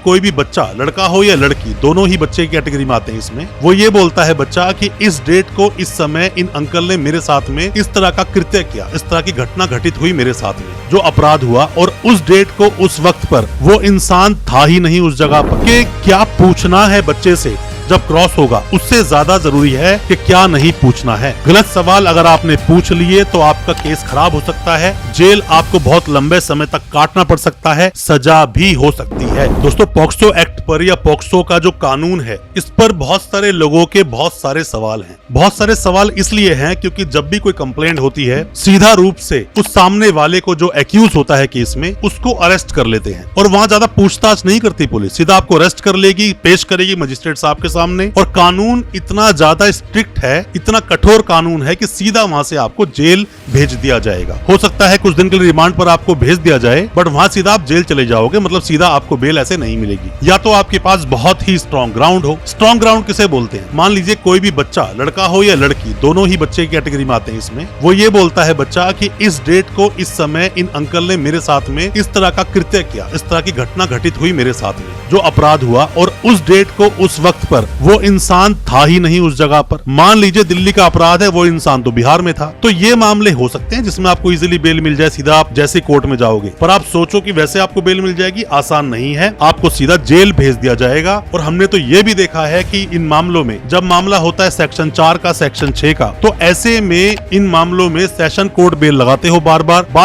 कोई भी बच्चा, लड़का हो या लड़की, दोनों ही बच्चे की कैटेगरी में आते हैं इसमें, वो ये बोलता है बच्चा कि इस डेट को इस समय इन अंकल ने मेरे साथ में इस तरह का कृत्य किया, इस तरह की घटना घटित हुई मेरे साथ में, जो अपराध हुआ, और उस डेट को उस वक्त पर वो इंसान था ही नहीं उस जगह पर। कि क्या पूछना है बच्चे से जब क्रॉस होगा, उससे ज्यादा जरूरी है कि क्या नहीं पूछना है। गलत सवाल अगर आपने पूछ लिए तो आपका केस खराब हो सकता है, जेल आपको बहुत लंबे समय तक काटना पड़ सकता है, सजा भी हो सकती है। दोस्तों, पॉक्सो एक्ट पर या पॉक्सो का जो कानून है, इस पर बहुत सारे लोगों के बहुत सारे सवाल हैं। बहुत सारे सवाल इसलिए हैं क्योंकि जब भी कोई कंप्लेंट होती है, सीधा रूप से उस सामने वाले को जो एक्यूज होता है केस में, उसको अरेस्ट कर लेते हैं और वहां ज्यादा पूछताछ नहीं करती पुलिस, सीधा आपको अरेस्ट कर लेगी, पेश करेगी मजिस्ट्रेट साहब के सामने। और कानून इतना ज्यादा स्ट्रिक्ट है, इतना कठोर कानून है कि सीधा वहां से आपको जेल भेज दिया जाएगा। हो सकता है कुछ दिन के लिए रिमांड पर आपको भेज दिया जाए, बट वहां सीधा आप जेल चले जाओगे, मतलब सीधा आपको बेल ऐसे नहीं मिलेगी। या तो आपके पास बहुत ही स्ट्रॉन्ग ग्राउंड हो। स्ट्रॉन्ग ग्राउंड किसे बोलते हैं? मान लीजिए कोई भी बच्चा, लड़का हो या लड़की, दोनों ही बच्चे की कैटेगरी में आते हैं इसमें, वो ये बोलता है बच्चा कि इस डेट को इस समय इन अंकल ने मेरे साथ में इस तरह का कृत्य किया, इस तरह की घटना घटित हुई मेरे साथ में, जो अपराध हुआ, और उस डेट को उस वक्त पर वो इंसान था ही नहीं उस जगह पर। मान लीजिए दिल्ली का अपराध है, वो इंसान तो बिहार में था। तो ये मामले हो सकते हैं जिसमें आपको इजीली बेल मिल जाए, सीधा आप जैसे कोर्ट में जाओगे। पर आप सोचो कि वैसे आपको बेल मिल जाएगी, आसान नहीं है, आपको सीधा जेल भेज दिया जाएगा। और हमने तो ये भी देखा है कि इन मामलों में जब मामला होता है सेक्शन 4 का, सेक्शन 6 का, तो ऐसे में इन मामलों में सेशन कोर्ट बेल लगाते हो, बार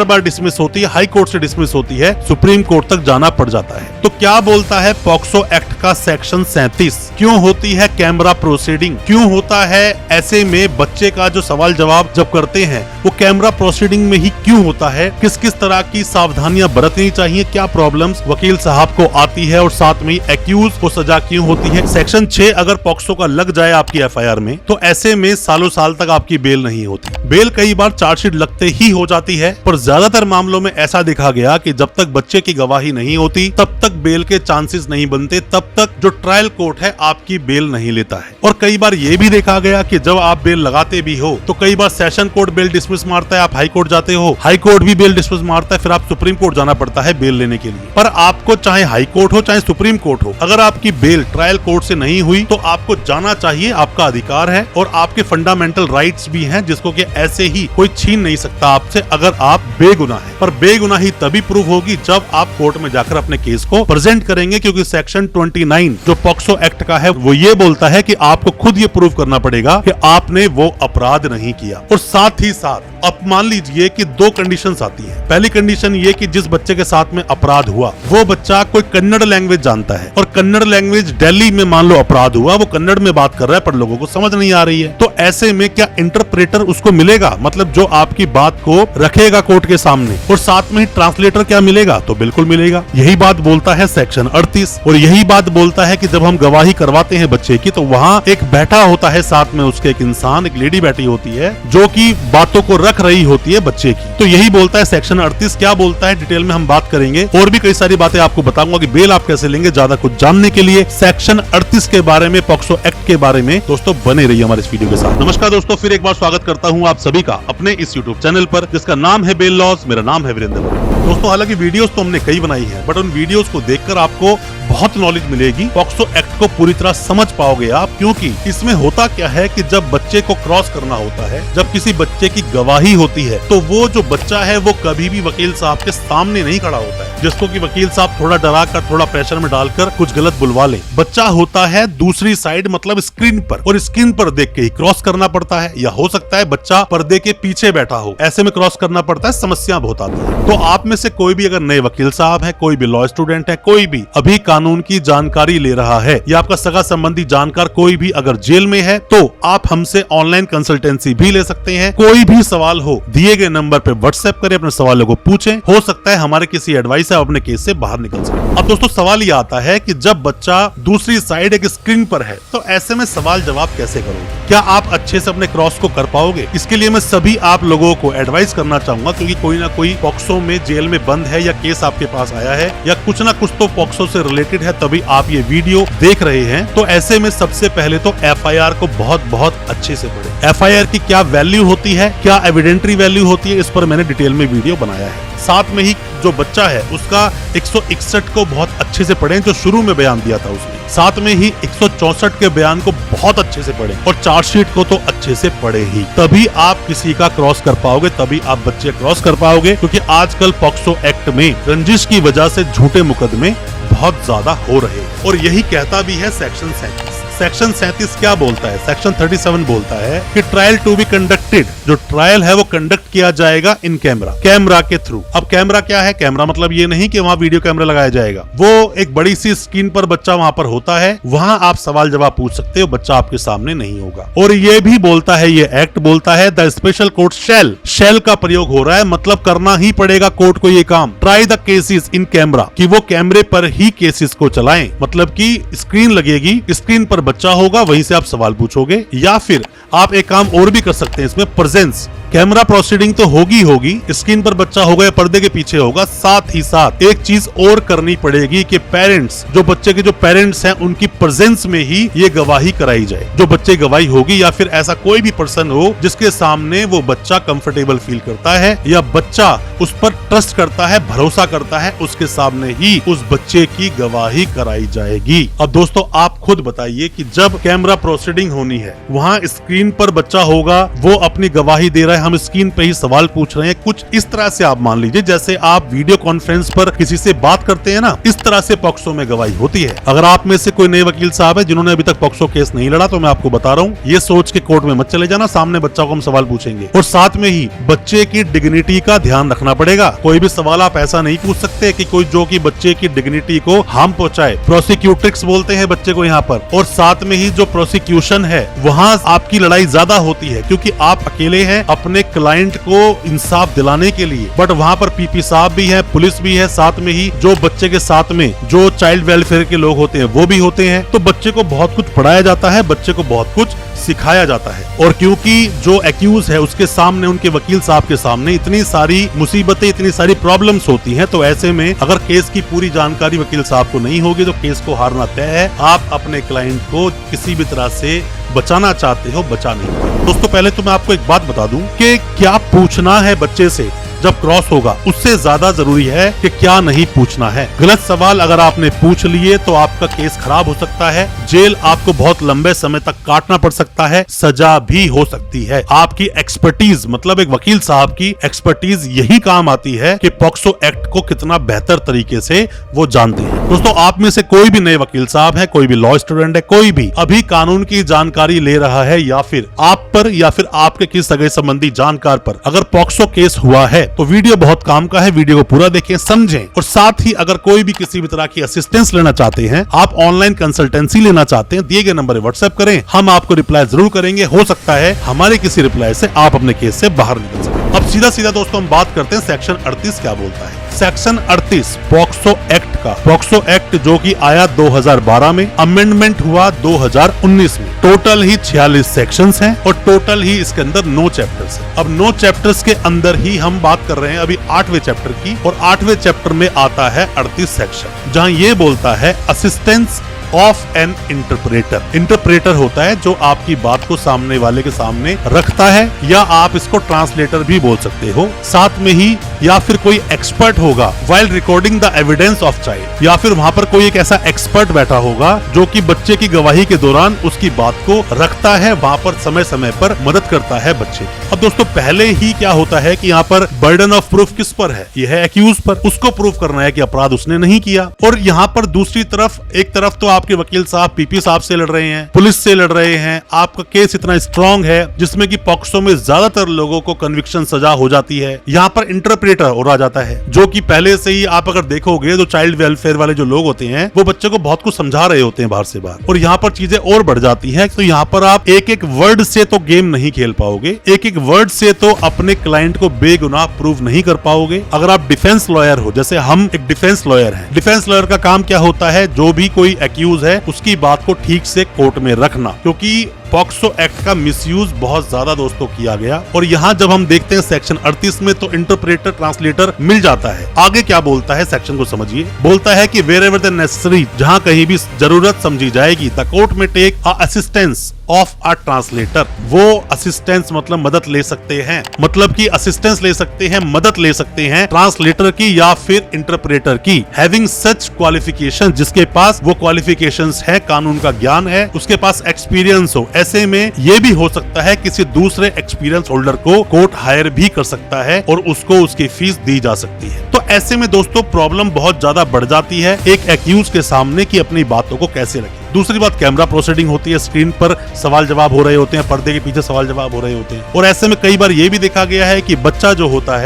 बार डिसमिस होती है, हाई कोर्ट से डिसमिस होती है, सुप्रीम कोर्ट तक जाना पड़ जाता है। तो क्या बोलता है पॉक्सो एक्ट का सेक्शन 37? क्यों होती है कैमरा प्रोसीडिंग? क्यों होता है ऐसे में बच्चे का जो सवाल जवाब जब करते हैं वो कैमरा प्रोसीडिंग में ही क्यों होता है? किस किस तरह की सावधानियां बरतनी चाहिए? क्या प्रॉब्लम्स वकील साहब को आती है? और साथ में एक्यूज को सजा क्यों होती है? सेक्शन 6 अगर पॉक्सो का लग जाए आपकी एफआईआर में, तो ऐसे में सालों साल तक आपकी बेल नहीं होती। बेल कई बार चार्जशीट लगते ही हो जाती है, पर ज्यादातर मामलों में ऐसा देखा गया कि जब तक बच्चे की गवाही नहीं होती तब तक बेल के चांसेस नहीं बनते, तब तक जो ट्रायल कोर्ट है आपकी बेल नहीं लेता है। और कई बार ये भी देखा गया कि जब आप बेल लगाते भी हो तो कई बार सेशन कोर्ट बेल डिसमिस मारता है, आप हाई कोर्ट जाते हो, हाई कोर्ट भी बेल डिसमिस मारता है, फिर आप सुप्रीम कोर्ट जाना पड़ता है बेल लेने के लिए। पर आपको चाहे हाई कोर्ट हो चाहे सुप्रीम कोर्ट हो, अगर आपकी बेल ट्रायल कोर्ट से नहीं हुई तो आपको जाना चाहिए, आपका अधिकार है और आपके फंडामेंटल राइट्स भी हैं, जिसको कि ऐसे ही कोई छीन नहीं सकता आपसे अगर आप बेगुनाह हैं। पर बेगुनाही तभी प्रूव होगी जब आप कोर्ट में जाकर अपने केस को प्रेजेंट करेंगे, क्योंकि सेक्शन 29 जो पॉक्सो एक्ट का है वो ये बोलता है कि आपको खुद ये प्रूव करना पड़ेगा कि आपने वो अपराध नहीं किया। और साथ ही साथ अब मान लीजिए कि 2 कंडीशंस आती हैं। पहली कंडीशन ये कि जिस बच्चे के साथ में अपराध हुआ वो बच्चा कोई कन्नड़ लैंग्वेज जानता है, और कन्नड़ लैंग्वेज दिल्ली में मान लो अपराध हुआ, वो कन्नड़ में बात कर रहा है पर लोगों को समझ नहीं आ रही है, तो ऐसे में क्या इंटरप्रेटर उसको मिलेगा? मतलब जो आपकी बात को रखेगा कोर्ट के सामने, और साथ में ही ट्रांसलेटर क्या मिलेगा? तो बिल्कुल मिलेगा। यही बात बोलता है सेक्शन 38, और यही बात बोलता है कि जब हम गवाही करवाते हैं बच्चे की तो वहाँ एक बैठा होता है साथ में उसके, एक इंसान, एक लेडी बैठी होती है जो कि बातों को रख रही होती है बच्चे की। तो यही बोलता है सेक्शन 38। क्या बोलता है डिटेल में हम बात करेंगे, और भी कई सारी बातें आपको बताऊंगा कि बेल आप कैसे लेंगे। ज्यादा कुछ जानने के लिए सेक्शन 38 के बारे में, पॉक्सो एक्ट के बारे में दोस्तों बने रहिए हमारे इस वीडियो के साथ। नमस्कार दोस्तों, फिर एक बार स्वागत करता हूँ आप सभी का अपने इस यूट्यूब चैनल पर जिसका नाम है बेल लॉज। मेरा नाम है वीरेंद्र। दोस्तों, हालांकि वीडियोस तो हमने कई बनाई है, बट उन वीडियोस को देखकर आपको बहुत नॉलेज मिलेगी, पॉक्सो एक्ट को पूरी तरह समझ पाओगे आप। क्योंकि इसमें होता क्या है कि जब बच्चे को क्रॉस करना होता है, जब किसी बच्चे की गवाही होती है, तो वो जो बच्चा है वो कभी भी वकील साहब के सामने नहीं खड़ा होता है, जिसको कि वकील साहब थोड़ा डरा कर, थोड़ा प्रेशर में डालकर कुछ गलत बुलवा ले। बच्चा होता है दूसरी साइड, मतलब स्क्रीन पर, और स्क्रीन पर देख के ही क्रॉस करना पड़ता है, या हो सकता है बच्चा पर्दे के पीछे बैठा हो, ऐसे में क्रॉस करना पड़ता है, समस्या बहुत आती है। तो आप में से कोई भी अगर नए वकील साहब है, कोई भी लॉ स्टूडेंट है, कोई भी अभी कानून की जानकारी ले रहा है, या आपका सगा संबंधी जानकार कोई भी अगर जेल में है, तो आप हमसे ऑनलाइन कंसल्टेंसी भी ले सकते हैं। कोई भी सवाल हो दिए गए नंबर पे व्हाट्सएप करें, अपने सवालों को पूछें, हो सकता है हमारे किसी एडवाइस है अपने केस से बाहर निकल सके। अब दोस्तों सवाल ये आता है कि जब बच्चा दूसरी साइड एक स्क्रीन पर है, तो ऐसे में सवाल जवाब कैसे करोगे? क्या आप अच्छे से अपने क्रॉस को कर पाओगे? इसके लिए मैं सभी आप लोगों को एडवाइस करना चाहूंगा, क्योंकि कोई ना कोई पॉक्सो में जेल में बंद है, या केस आपके पास आया है, या कुछ ना कुछ तो पॉक्सो से रिलेटेड है, तभी आप ये वीडियो देख रहे हैं। तो ऐसे में सबसे पहले तो एफआईआर को बहुत अच्छे से पढ़ें। एफआईआर की क्या वैल्यू होती है, क्या एविडेंटरी वैल्यू होती है, इस पर मैंने डिटेल में वीडियो बनाया है। साथ में ही जो बच्चा है उसका 161 को बहुत अच्छे से पढ़ें, जो शुरू में बयान दिया था उसने, साथ में ही 164 के बयान को बहुत अच्छे से पढ़ें और चार्जशीट को तो अच्छे से पढ़े ही, तभी आप किसी का क्रॉस कर पाओगे, तभी आप बच्चे क्रॉस कर पाओगे। क्योंकि आजकल पॉक्सो एक्ट में रंजिश की वजह से झूठे मुकदमे बहुत ज्यादा हो रहे हैं और यही कहता भी है सेक्शन 37। सेक्शन 37 क्या बोलता है? सेक्शन 37 बोलता है कि ट्रायल टू बी कंडक्टेड, जो ट्रायल है वो कंडक्ट किया जाएगा इन कैमरा, कैमरा के थ्रू। अब कैमरा क्या है? कैमरा मतलब ये नहीं कि वहाँ वीडियो कैमरा लगाया जाएगा, वो एक बड़ी सी स्क्रीन पर बच्चा वहाँ पर होता है, वहाँ आप सवाल जवाब पूछ सकते हो, बच्चा आपके सामने नहीं होगा। और ये भी बोलता है, ये एक्ट बोलता है द स्पेशल कोर्ट शैल का प्रयोग हो रहा है, मतलब करना ही पड़ेगा कोर्ट को ये काम। Try the cases in camera, कि वो कैमरे पर ही केसेस को चलाएं, मतलब कि स्क्रीन लगेगी, स्क्रीन पर बच्चा होगा, वहीं से आप सवाल पूछोगे। या फिर आप एक काम और भी कर सकते हैं इसमें, प्रेजेंस, कैमरा प्रोसीडिंग तो होगी, स्क्रीन पर बच्चा होगा या पर्दे के पीछे होगा, साथ ही साथ एक चीज और करनी पड़ेगी कि पेरेंट्स, जो बच्चे के जो पेरेंट्स हैं उनकी प्रेजेंस में ही ये गवाही कराई जाए। जो बच्चे गवाही होगी या फिर ऐसा कोई भी पर्सन हो जिसके सामने वो बच्चा कंफर्टेबल फील करता है या बच्चा उस पर ट्रस्ट करता है, भरोसा करता है, उसके सामने ही उस बच्चे की गवाही कराई जाएगी। अब दोस्तों आप खुद बताइए कि जब कैमरा प्रोसीडिंग होनी है, वहाँ स्क्रीन पर बच्चा होगा, वो अपनी गवाही दे रहा है, हम स्क्रीन पे ही सवाल पूछ रहे हैं, कुछ इस तरह से आप मान लीजिए जैसे आप वीडियो कॉन्फ्रेंस पर किसी से बात करते हैं ना, इस तरह से पॉक्सो में गवाही होती है। अगर आप में से कोई नए वकील साहब है जिन्होंने अभी तक पॉक्सो केस नहीं लड़ा, तो मैं आपको बता रहा हूँ, ये सोच के कोर्ट में मत चले जाना, सामने बच्चा को हम सवाल पूछेंगे और साथ में ही बच्चे की डिग्निटी का ध्यान रखना पड़ेगा। कोई भी सवाल आप ऐसा नहीं पूछ सकते कि कोई जो कि बच्चे की डिग्निटी को हार्म पहुंचाए, प्रोसिक्यूट्रिक्स बोलते हैं बच्चे को यहाँ पर। और साथ में ही जो प्रोसिक्यूशन है वहाँ आपकी लड़ाई ज्यादा होती है क्योंकि आप अकेले हैं अपने क्लाइंट को इंसाफ दिलाने के लिए, बट वहाँ पर पीपी साहब भी है, पुलिस भी है, साथ में ही जो बच्चे के साथ में जो चाइल्ड वेलफेयर के लोग होते हैं वो भी होते हैं। तो बच्चे को बहुत कुछ पढ़ाया जाता है, बच्चे को बहुत कुछ सिखाया जाता है। और क्योंकि जो एक्यूज है उसके सामने, उनके वकील साहब के सामने इतनी सारी मुसीबतें, इतनी सारी प्रॉब्लम्स होती हैं, तो ऐसे में अगर केस की पूरी जानकारी वकील साहब को नहीं होगी तो केस को हारना तय है। आप अपने क्लाइंट को किसी भी तरह से बचाना चाहते हो, बचा नहीं पाए। दोस्तों पहले तो मैं आपको एक बात बता दूं कि क्या पूछना है बच्चे से जब क्रॉस होगा, उससे ज्यादा जरूरी है कि क्या नहीं पूछना है। गलत सवाल अगर आपने पूछ लिए तो आपका केस खराब हो सकता है, जेल आपको बहुत लंबे समय तक काटना पड़ सकता है, सजा भी हो सकती है। आपकी एक्सपर्टीज, मतलब एक वकील साहब की एक्सपर्टीज यही काम आती है कि पॉक्सो एक्ट को कितना बेहतर तरीके से वो जानते हैं। दोस्तों आप में से कोई भी नए वकील साहब है, कोई भी लॉ स्टूडेंट है, कोई भी अभी कानून की जानकारी ले रहा है या फिर आप पर या फिर आपके किसी सगे संबंधी जानकार पर अगर पॉक्सो केस हुआ है तो वीडियो बहुत काम का है, वीडियो को पूरा देखें, समझें। और साथ ही अगर कोई भी किसी भी तरह की असिस्टेंस लेना चाहते हैं, आप ऑनलाइन कंसल्टेंसी लेना चाहते हैं, दिए गए नंबर पर व्हाट्सएप करें, हम आपको रिप्लाई जरूर करेंगे। हो सकता है हमारे किसी रिप्लाई से आप अपने केस से बाहर निकल सकें। अब सीधा सीधा दोस्तों हम बात करते हैं सेक्शन 38 क्या बोलता है। सेक्शन 38 पॉक्सो एक्ट का, पॉक्सो एक्ट जो कि आया 2012 में, अमेंडमेंट हुआ 2019 में। टोटल ही 46 सेक्शंस हैं और टोटल ही इसके अंदर 9 चैप्टर्स हैं। अब 9 चैप्टर्स के अंदर ही हम बात कर रहे हैं अभी 8वें चैप्टर की, और 8वें चैप्टर में आता है 38 सेक्शन, जहां ये बोलता है assistance of N interpreter. Interpreter होता है जो आपकी बात को सामने वाले के सामने रखता है, या आप इसको ट्रांसलेटर भी बोल सकते हो। साथ में ही या फिर कोई एक्सपर्ट होगा while recording the evidence of child, या फिर वहाँ पर कोई एक ऐसा एक्सपर्ट बैठा होगा जो कि बच्चे की गवाही के दौरान उसकी बात को रखता है, वहाँ पर समय समय पर मदद करता है बच्चे की। अब दोस्तों पहले ही क्या होता है कि यहाँ पर बर्डन ऑफ प्रूफ किस पर है? यह है एक्यूज पर, उसको प्रूफ करना है कि अपराध उसने नहीं किया। और यहाँ पर दूसरी तरफ, एक तरफ तो आपके वकील साहब पीपी साहब से लड़ रहे हैं, पुलिस से लड़ रहे हैं, आपका केस इतना स्ट्रांग है जिसमें कि पॉक्सो में ज्यादातर लोगों को कन्विक्शन सजा हो जाती है। यहाँ पर इंटरप्रेटर और आ जाता है जो कि पहले से ही आप अगर देखोगे तो चाइल्ड वेलफेयर वाले जो लोग होते हैं वो बच्चे को बहुत कुछ समझा रहे होते हैं बाहर से बाहर, और यहाँ पर चीजें और बढ़ जाती हैं। तो यहाँ पर आप एक एक वर्ड से तो गेम नहीं खेल पाओगे, एक एक वर्ड से तो अपने क्लाइंट को बेगुनाह प्रूव नहीं कर पाओगे। अगर आप डिफेंस लॉयर हो, जैसे हम एक डिफेंस लॉयर हैं, डिफेंस लॉयर का काम क्या होता है? जो भी कोई एक्यूज है उसकी बात को ठीक से कोर्ट में रखना, क्योंकि पॉक्सो एक्ट का मिसयूज बहुत ज्यादा दोस्तों किया गया। और यहाँ जब हम देखते हैं सेक्शन 38 में तो इंटरप्रेटर ट्रांसलेटर मिल जाता है। आगे क्या बोलता है सेक्शन को समझिए। बोलता है कि वेयर एवर द नेसेसरी, जहाँ कहीं भी जरूरत समझी जाएगी, द कोर्ट में take assistance of a translator. वो असिस्टेंस मतलब मदद ले सकते हैं, मतलब कि असिस्टेंस ले सकते हैं, मदद ले सकते हैं ट्रांसलेटर की या फिर इंटरप्रेटर की, हैविंग सच क्वालिफिकेशन, जिसके पास वो क्वालिफिकेशंस है, कानून का ज्ञान है, उसके पास एक्सपीरियंस हो। ऐसे में ये भी हो सकता है किसी दूसरे एक्सपीरियंस होल्डर को कोर्ट हायर भी कर सकता है और उसको उसकी फीस दी जा सकती है। तो ऐसे में दोस्तों प्रॉब्लम बहुत ज्यादा बढ़ जाती है एक एक्यूज के सामने कि अपनी बातों को कैसे रखें। दूसरी बात, कैमरा प्रोसीडिंग होती है, स्क्रीन पर सवाल जवाब हो रहे होते हैं, पर्दे के पीछे सवाल जवाब हो रहे होते हैं। और ऐसे में कई बार ये भी देखा गया है कि बच्चा जो होता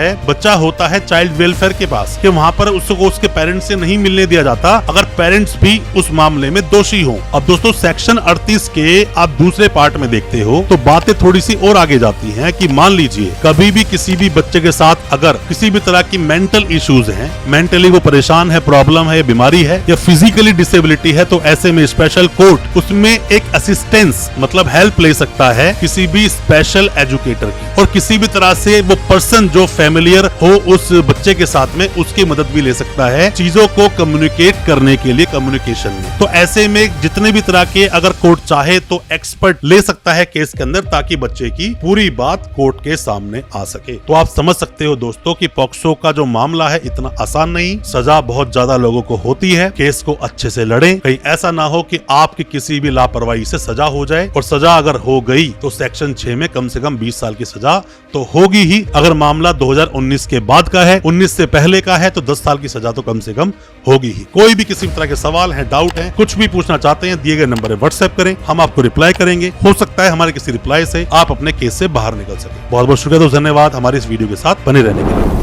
है चाइल्ड वेलफेयर के पास, कि वहाँ पर उसको उसके पेरेंट्स से नहीं मिलने दिया जाता अगर पेरेंट्स भी उस मामले में दोषी हो। अब दोस्तों सेक्शन 38 के आप दूसरे पार्ट में देखते हो तो बातें थोड़ी सी और आगे जाती हैं कि मान लीजिए कभी भी किसी भी बच्चे के साथ अगर किसी भी तरह की मेंटल इश्यूज हैं, मेंटली वो परेशान है, प्रॉब्लम है, बीमारी है या फिजिकली डिसेबिलिटी है, तो ऐसे में स्पेशल कोर्ट उसमें एक असिस्टेंस मतलब हेल्प ले सकता है किसी भी स्पेशल एजुकेटर की, और किसी भी तरह से वो पर्सन जो फैमिलियर हो उस बच्चे के साथ में उसकी मदद भी ले सकता है चीजों को कम्युनिकेट करने के लिए, कम्युनिकेशन में। तो ऐसे में जितने भी तरह के अगर कोर्ट चाहे तो एक्सपर्ट ले सकता है केस के अंदर, ताकि बच्चे की पूरी बात कोर्ट के सामने आ सके। तो आप समझ सकते हो दोस्तों कि पॉक्सो का जो मामला है इतना आसान नहीं, सजा बहुत ज्यादा लोगों को होती है। केस को अच्छे से लड़ें, कहीं ऐसा ना हो कि आपकी किसी भी लापरवाही से सजा हो जाए, और सजा अगर हो गई तो सेक्शन 6 में कम से कम 20 साल की सजा तो होगी ही। अगर मामला 2019 के बाद का है, 19 से पहले का है, तो 10 साल की सजा तो कम से कम होगी ही। कोई भी किसी भी तरह के सवाल है, डाउट है, कुछ भी पूछना चाहते हैं, दिए गए नंबर पर व्हाट्सएप करें, हम आपको रिप्लाई करेंगे। हो सकता है हमारे किसी रिप्लाई से आप अपने केस से बाहर निकल सके। बहुत बहुत शुक्रिया दोस्तों, धन्यवाद हमारे इस वीडियो के साथ बने रहने के लिए।